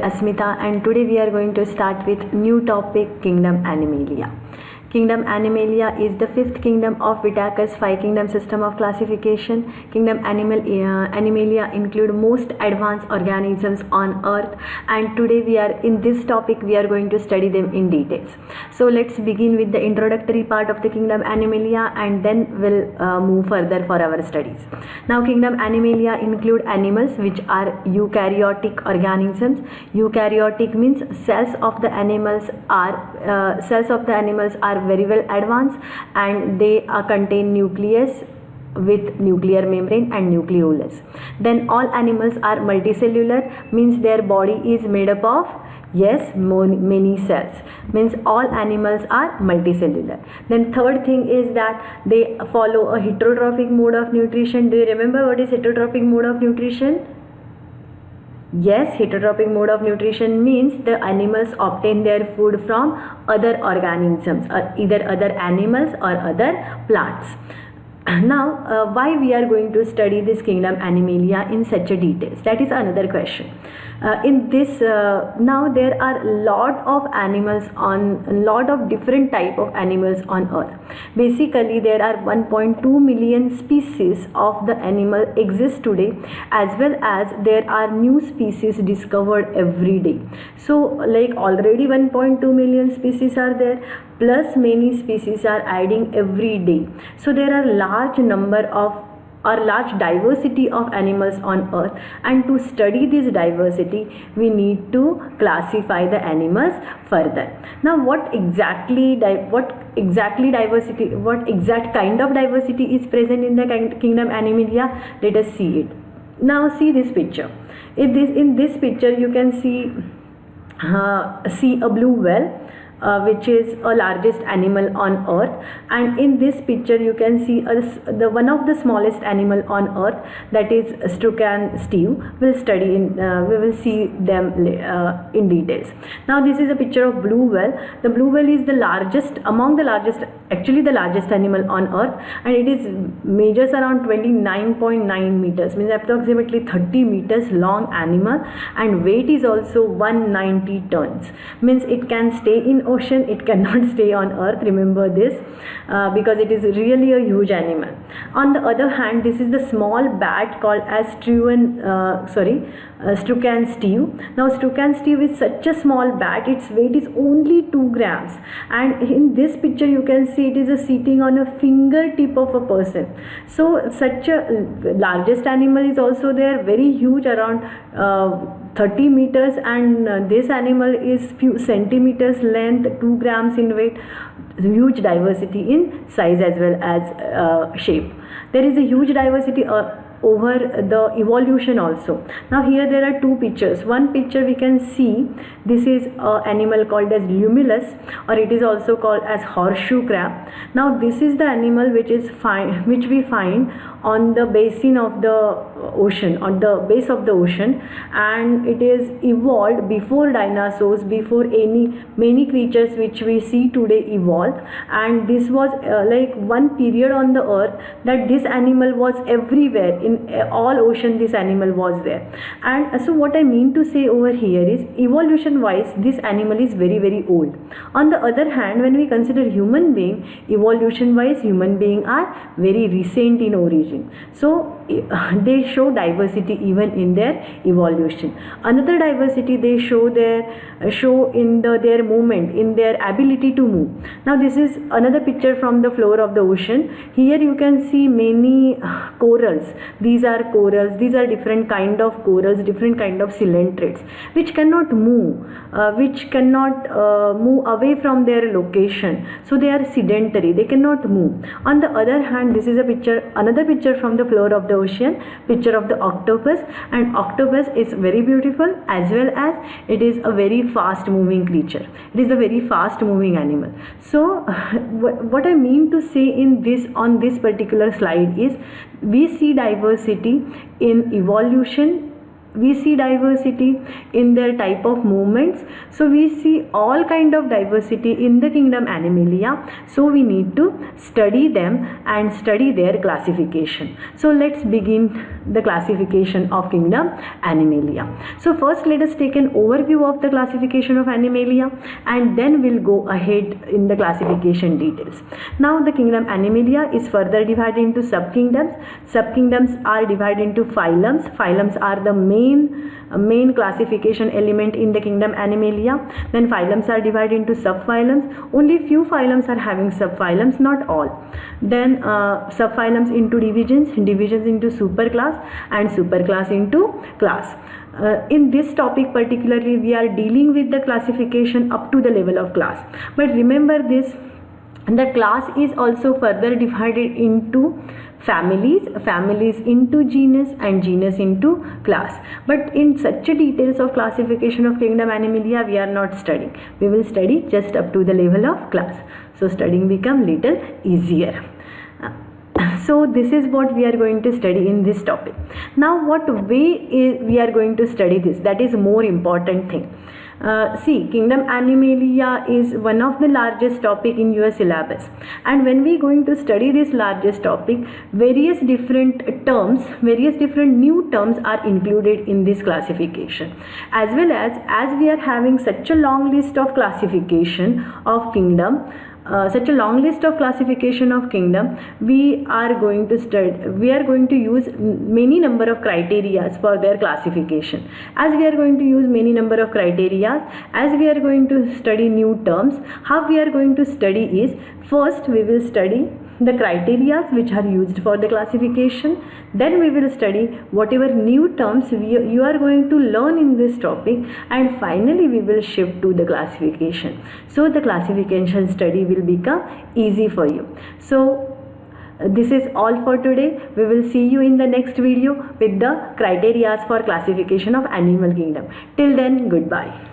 Asmita, and today we are going to start with new topic, Kingdom Animalia. Kingdom Animalia is the fifth kingdom of Whittaker's five kingdom system of classification. Kingdom Animalia include most advanced organisms on earth, and today we are in this topic we are going to study them in details. So let's begin with the introductory part of the Kingdom Animalia, and then we'll move further for our studies. Now Kingdom Animalia include animals which are eukaryotic organisms. Eukaryotic means cells of the animals are very well advanced, and they contain nucleus with nuclear membrane and nucleolus. Then all animals are multicellular, means their body is made up of many cells, means all animals are multicellular. Then third thing is that they follow a heterotrophic mode of nutrition. Do you remember what is heterotrophic mode of nutrition? Yes, heterotrophic mode of nutrition means the animals obtain their food from other organisms, either other animals or other plants. Now, why we are going to study this Kingdom Animalia in such a details? That is another question. Now there are lot of different type of animals on earth. Basically there are 1.2 million species of the animal exist today, as well as there are new species discovered every day. So like already 1.2 million species are there, plus many species are adding every day. So there are large diversity of animals on earth, and to study this diversity we need to classify the animals further. Now what exact kind of diversity is present in the Kingdom Animalia? Let us see it. Now see this picture. In this picture you can see a blue whale, which is a largest animal on earth, and in this picture you can see the one of the smallest animal on earth, that is Strucan stew. We will see them in details. Now this is a picture of blue whale. The blue whale is the largest animal on earth, and it measures around 29.9 meters, means approximately 30 meters long animal, and weight is also 190 tons, means it can stay in ocean, it cannot stay on earth. Remember this, because it is really a huge animal. On the other hand, this is the small bat called as Strucan stew. Now Strucan stew is such a small bat, its weight is only 2 grams, and in this picture you can see it is sitting on a fingertip of a person. So such a largest animal is also there, very huge, around 30 meters, and this animal is few centimeters length, 2 grams in weight. Huge diversity in size as well as shape. There is a huge diversity over the evolution also. Now here there are two pictures. One picture we can see, this is an animal called as Limulus, or it is also called as horseshoe crab. Now this is the animal which we find on the basin of the ocean, on the base of the ocean, and it is evolved before dinosaurs, before many creatures which we see today evolved. And this was like one period on the earth that this animal was everywhere, in all ocean this animal was there. And so what I mean to say over here is, evolution wise this animal is very, very old. On the other hand, when we consider human being, evolution wise human beings are very recent in origin. So they show diversity even in their evolution. Another diversity they show in their movement, in their ability to move. Now this is another picture from the floor of the ocean. Here you can see many corals. These are corals. These are different kind of corals, different kind of coelenterids, which cannot move, move away from their location. So they are sedentary. They cannot move. On the other hand, this is another picture from the floor of the ocean, picture of the octopus, and octopus is very beautiful, as well as it is a very fast moving creature. It is a very fast moving animal. So what I mean to say on this particular slide is, we see diversity in evolution, we see diversity in their type of movements. So we see all kind of diversity in the kingdom Animalia. So we need to study them and study their classification. So let's begin the classification of kingdom Animalia. So first let us take an overview of the classification of Animalia, and then we'll go ahead in the classification details. Now the kingdom Animalia is further divided into subkingdoms. Subkingdoms are divided into phylums. Phylums are the main classification element in the kingdom Animalia. Then phylums are divided into subphylums. Only few phylums are having subphylums, not all. Then subphylums into divisions into superclass, and superclass into class. In this topic particularly, we are dealing with the classification up to the level of class. But remember this, the class is also further divided into families into genus, and genus into class. But in such a details of classification of kingdom Animalia we are not studying. We will study just up to the level of class. So studying become little easier. So this is what we are going to study in this topic. Now what way we are going to study this, that is more important thing. See, kingdom Animalia is one of the largest topic in your syllabus, and when we going to study this largest topic, various different new terms are included in this classification, as well as we are having such a long list of classification of kingdom. We are going to use many number of criteria for their classification. As we are going to use many number of criteria, as we are going to study new terms, how we are going to study is, first we will study the criteria which are used for the classification. Then we will study whatever new terms you are going to learn in this topic, and finally we will shift to the classification. So the classification study will become easy for you. So this is all for today. We will see you in the next video with the criteria for classification of animal kingdom. Till then, goodbye.